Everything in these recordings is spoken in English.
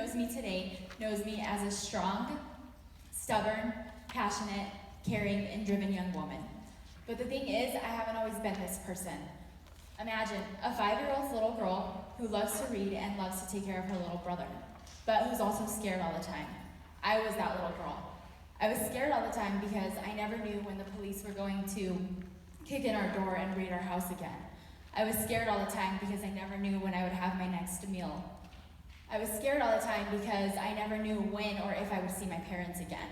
knows me today knows me as a strong, stubborn, passionate, caring, and driven young woman. But the thing is, I haven't always been this person. Imagine a 5-year-old little girl who loves to read and loves to take care of her little brother, but who's also scared all the time. I was that little girl. I was scared all the time because I never knew when the police were going to kick in our door and raid our house again. I was scared all the time because I never knew when I would have my next meal. I was scared all the time because I never knew when or if I would see my parents again.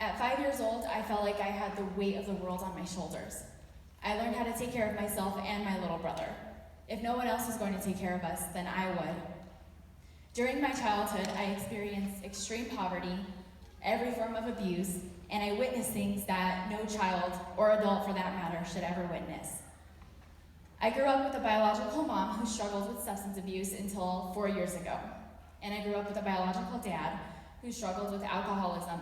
At 5 years old, I felt like I had the weight of the world on my shoulders. I learned how to take care of myself and my little brother. If no one else was going to take care of us, then I would. During my childhood, I experienced extreme poverty, every form of abuse, and I witnessed things that no child, or adult for that matter, should ever witness. I grew up with a biological mom who struggled with substance abuse until 4 years ago. And I grew up with a biological dad who struggled with alcoholism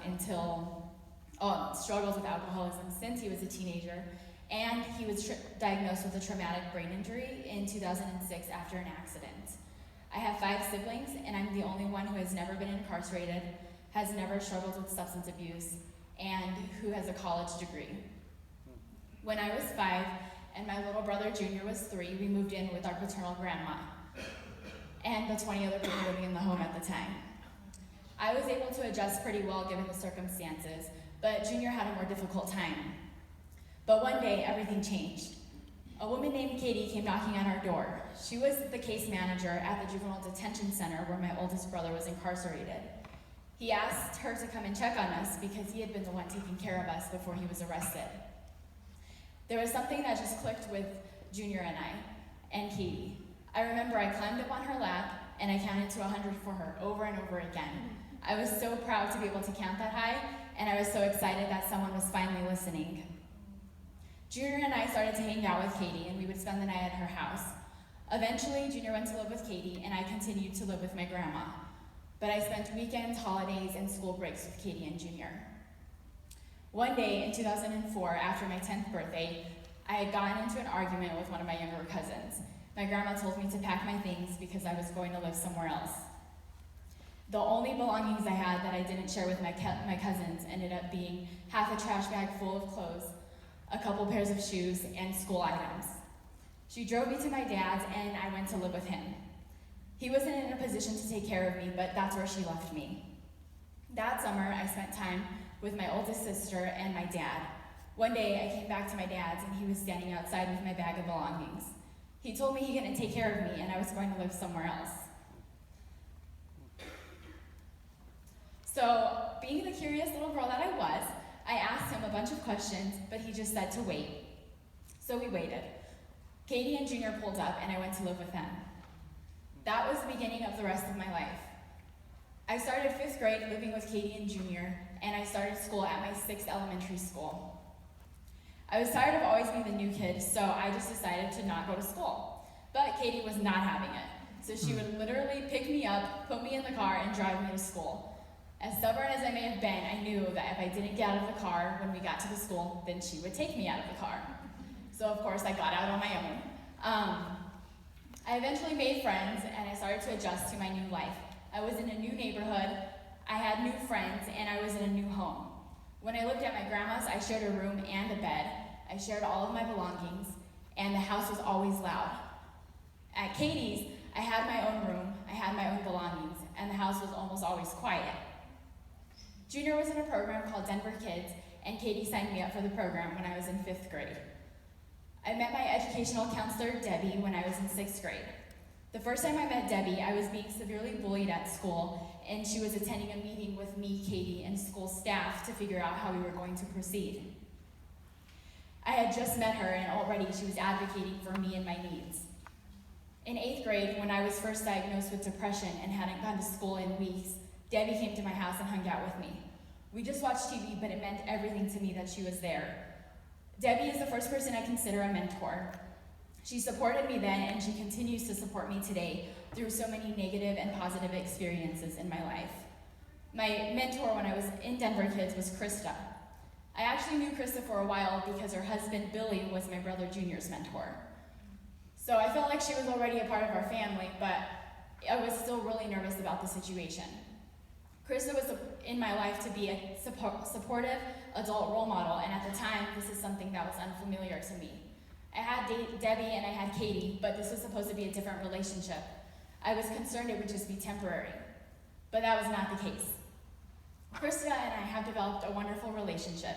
since he was a teenager. And he was diagnosed with a traumatic brain injury in 2006 after an accident. I have 5 siblings, and I'm the only one who has never been incarcerated, has never struggled with substance abuse, and who has a college degree. When I was 5, and my little brother Junior was 3, we moved in with our paternal grandma and the 20 other people living in the home at the time. I was able to adjust pretty well given the circumstances, but Junior had a more difficult time. But one day, everything changed. A woman named Katie came knocking on our door. She was the case manager at the juvenile detention center where my oldest brother was incarcerated. He asked her to come and check on us because he had been the one taking care of us before he was arrested. There was something that just clicked with Junior and I, and Katie. I remember I climbed up on her lap, and I counted to 100 for her over and over again. I was so proud to be able to count that high, and I was so excited that someone was finally listening. Junior and I started to hang out with Katie, and we would spend the night at her house. Eventually, Junior went to live with Katie, and I continued to live with my grandma. But I spent weekends, holidays, and school breaks with Katie and Junior. One day in 2004, after my 10th birthday, I had gotten into an argument with one of my younger cousins. My grandma told me to pack my things because I was going to live somewhere else. The only belongings I had that I didn't share with my cousins ended up being half a trash bag full of clothes, a couple pairs of shoes, and school items. She drove me to my dad's, and I went to live with him. He wasn't in a position to take care of me, but that's where she left me. That summer, I spent time with my oldest sister and my dad. One day, I came back to my dad's, and he was standing outside with my bag of belongings. He told me he couldn't take care of me, and I was going to live somewhere else. So, being the curious little girl that I was, I asked him a bunch of questions, but he just said to wait. So we waited. Katie and Junior pulled up, and I went to live with them. That was the beginning of the rest of my life. I started 5th grade living with Katie and Junior, and I started school at my 6th elementary school. I was tired of always being the new kid, so I just decided to not go to school. But Katie was not having it, so she would literally pick me up, put me in the car, and drive me to school. As stubborn as I may have been, I knew that if I didn't get out of the car when we got to the school, then she would take me out of the car. So of course I got out on my own. I eventually made friends, and I started to adjust to my new life. I was in a new neighborhood, I had new friends, and I was in a new home. When I lived at my grandma's, I shared a room and a bed. I shared all of my belongings, and the house was always loud. At Katie's, I had my own room, I had my own belongings, and the house was almost always quiet. Junior was in a program called Denver Kids, and Katie signed me up for the program when I was in 5th grade. I met my educational counselor, Debbie, when I was in 6th grade. The first time I met Debbie, I was being severely bullied at school, and she was attending a meeting with me, Katie, and school staff to figure out how we were going to proceed. I had just met her, and already she was advocating for me and my needs. In 8th grade, when I was first diagnosed with depression and hadn't gone to school in weeks, Debbie came to my house and hung out with me. We just watched TV, but it meant everything to me that she was there. Debbie is the first person I consider a mentor. She supported me then, and she continues to support me today through so many negative and positive experiences in my life. My mentor when I was in Denver Kids was Krista. I actually knew Krista for a while because her husband, Billy, was my brother Junior's mentor. So I felt like she was already a part of our family, but I was still really nervous about the situation. Krista was in my life to be a supportive adult role model, and at the time, this is something that was unfamiliar to me. I had Debbie and I had Katie, but this was supposed to be a different relationship. I was concerned it would just be temporary, but that was not the case. Krista and I have developed a wonderful relationship.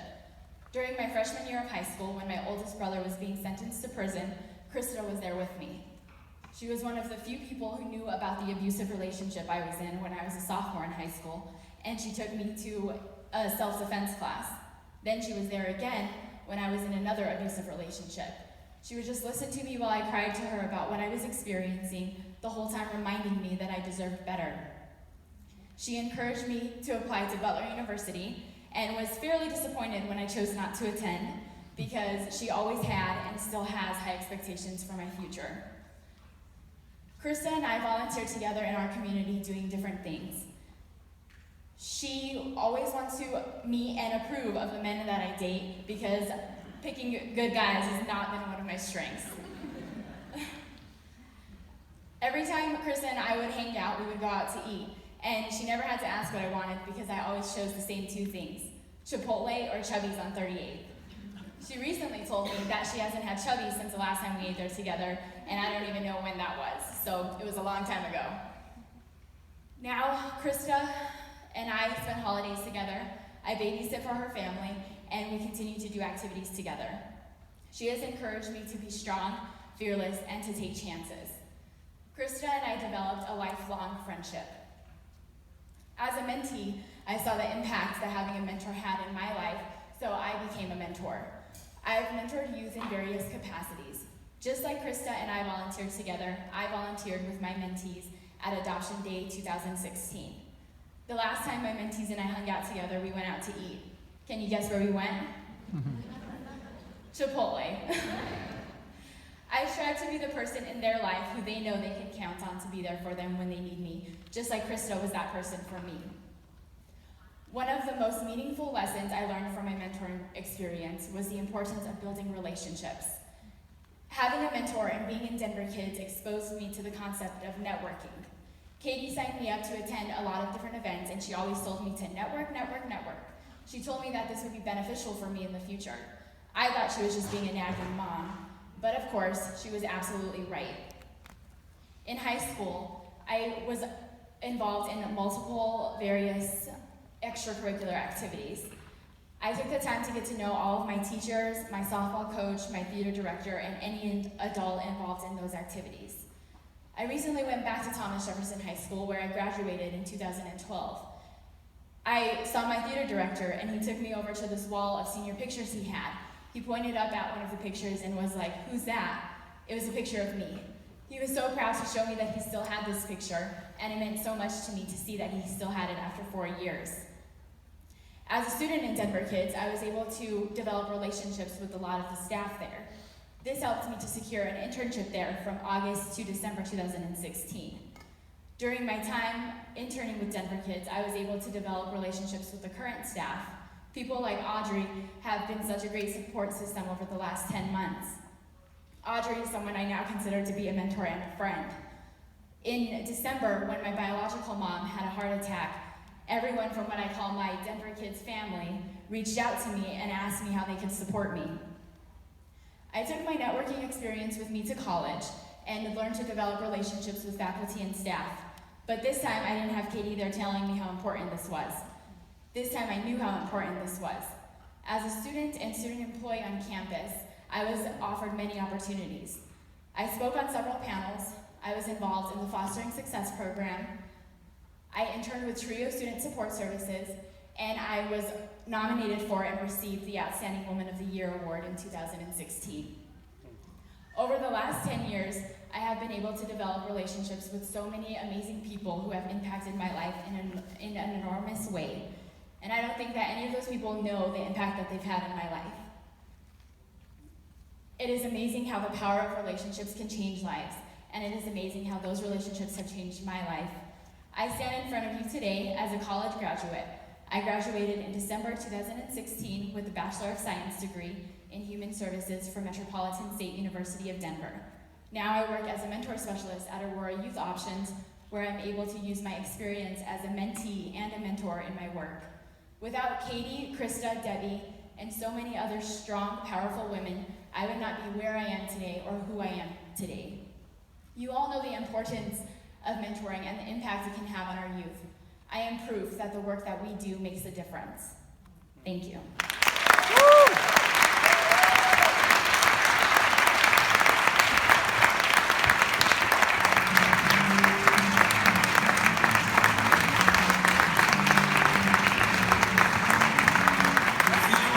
During my freshman year of high school, when my oldest brother was being sentenced to prison, Krista was there with me. She was one of the few people who knew about the abusive relationship I was in when I was a sophomore in high school, and she took me to a self-defense class. Then she was there again when I was in another abusive relationship. She would just listen to me while I cried to her about what I was experiencing, the whole time reminding me that I deserved better. She encouraged me to apply to Butler University and was fairly disappointed when I chose not to attend because she always had and still has high expectations for my future. Krista and I volunteer together in our community doing different things. She always wants to meet and approve of the men that I date because picking good guys has not been one of my strengths. Every time Krista and I would hang out, we would go out to eat, and she never had to ask what I wanted because I always chose the same two things, Chipotle or Chubby's on 38th. She recently told me that she hasn't had Chubby's since the last time we ate there together, and I don't even know when that was, so it was a long time ago. Now, Krista and I spend holidays together. I babysit for her family, and we continue to do activities together. She has encouraged me to be strong, fearless, and to take chances. Krista and I developed a lifelong friendship. As a mentee, I saw the impact that having a mentor had in my life, so I became a mentor. I've mentored youth in various capacities. Just like Krista and I volunteered together, I volunteered with my mentees at Adoption Day 2016. The last time my mentees and I hung out together, we went out to eat. Can you guess where we went? Chipotle. I strive to be the person in their life who they know they can count on to be there for them when they need me, just like Krista was that person for me. One of the most meaningful lessons I learned from my mentoring experience was the importance of building relationships. Having a mentor and being in Denver Kids exposed me to the concept of networking. Katie signed me up to attend a lot of different events, and she always told me to network, network, network. She told me that this would be beneficial for me in the future. I thought she was just being a nagging mom, but of course, she was absolutely right. In high school, I was involved in multiple various extracurricular activities. I took the time to get to know all of my teachers, my softball coach, my theater director, and any adult involved in those activities. I recently went back to Thomas Jefferson High School, where I graduated in 2012. I saw my theater director, and he took me over to this wall of senior pictures he had. He pointed up at one of the pictures and was like, "Who's that?" It was a picture of me. He was so proud to show me that he still had this picture, and it meant so much to me to see that he still had it after 4 years. As a student in Denver Kids, I was able to develop relationships with a lot of the staff there. This helped me to secure an internship there from August to December 2016. During my time interning with Denver Kids, I was able to develop relationships with the current staff. People like Audrey have been such a great support system over the last 10 months. Audrey is someone I now consider to be a mentor and a friend. In December, when my biological mom had a heart attack, everyone from what I call my Denver Kids family reached out to me and asked me how they could support me. I took my networking experience with me to college and learned to develop relationships with faculty and staff. But this time, I didn't have Katie there telling me how important this was. This time, I knew how important this was. As a student and student employee on campus, I was offered many opportunities. I spoke on several panels. I was involved in the Fostering Success program. I interned with Trio Student Support Services, and I was nominated for and received the Outstanding Woman of the Year award in 2016. Over the last 10 years, I have been able to develop relationships with so many amazing people who have impacted my life in an enormous way. And I don't think that any of those people know the impact that they've had in my life. It is amazing how the power of relationships can change lives, and it is amazing how those relationships have changed my life. I stand in front of you today as a college graduate. I graduated in December 2016 with a Bachelor of Science degree in Human Services from Metropolitan State University of Denver. Now I work as a mentor specialist at Aurora Youth Options, where I'm able to use my experience as a mentee and a mentor in my work. Without Katie, Krista, Debbie, and so many other strong, powerful women, I would not be where I am today or who I am today. You all know the importance of mentoring and the impact it can have on our youth. I am proof that the work that we do makes a difference. Thank you.